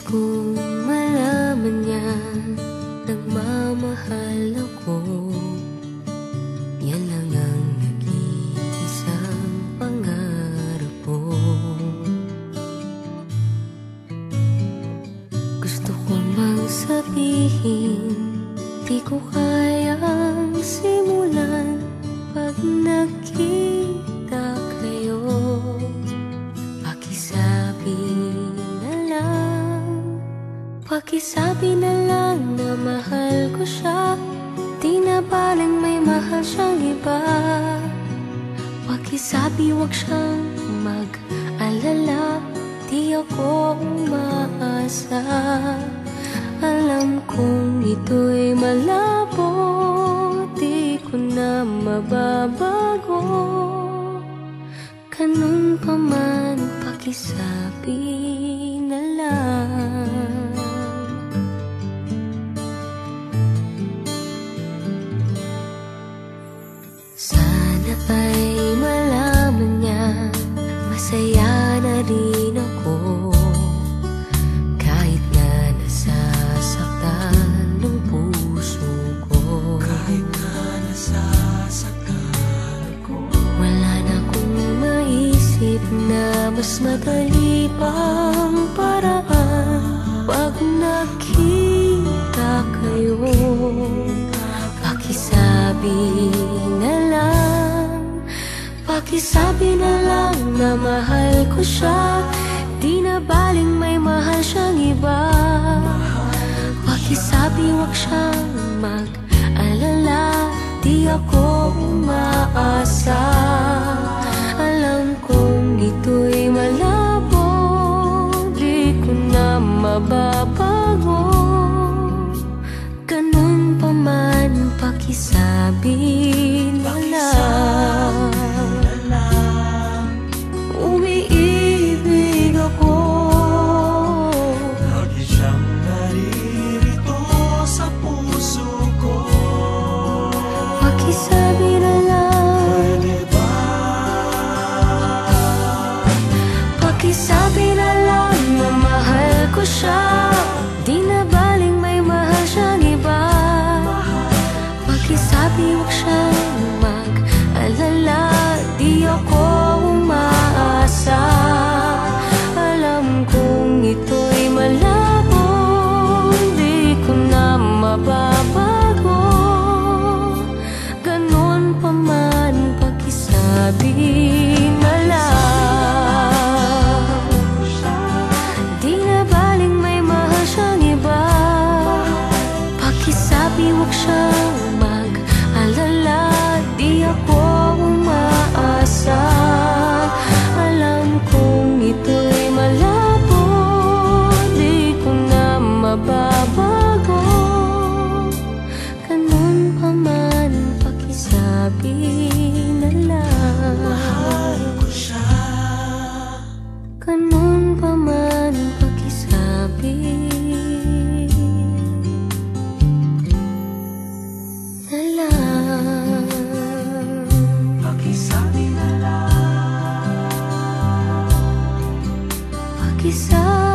kong malaman niya nagmamahal ako. Yan lang ang nag-iisang pangarap ko. Gusto ko mang sabihin, di ko kayang simulan pag nakita kayo. Pakisabi na lang na mahal ko siya, di na baling may mahal siyang iba. Pakisabi wag siyang mag-alala, di ako umaasa. Alam kong ito'y malabo, di ko na mababago. Ganun pa man, pakisabi na lang. Sana ay malaman niya, masaya na rin ako. Kahit na nasasaktan ng puso ko, kahit na nasasaktan ako, wala na akong maisip na mas madali pang paraan. Pag nakita kayo, pakisabi na lang, pakisabi na lang na mahal ko siya, di na baling may mahal siyang iba. Pakisabi wag siyang mag-alala, di ako umaasa. Alam kong ito'y malabo, di ko na mababago. Ganun pa man, pakisabi na lang. Umiibig ako, lagi siyang naririto sa puso ko. Pakisabi na lang. Pwede ba? Pakisabi na lang na mahal ko siya, di na baling may mahal siyang iba. Pakisabi wag siyang mag-alala, di ako umaasa. Alam kong ito'y malabo, di ko na mababago. Ganun pa man, pakisabi na lang. Di na baling may mahal siyang iba. Pakisabi wag siyang mag-alala, di ako umaasa. Alam kong ito'y malabo, di ko na mababago. Ganun pa man, pakisabi na lang. Mahal ko siya. Ganun pa man, pakisabi na lang. Pakisabi na lang. Pakisabi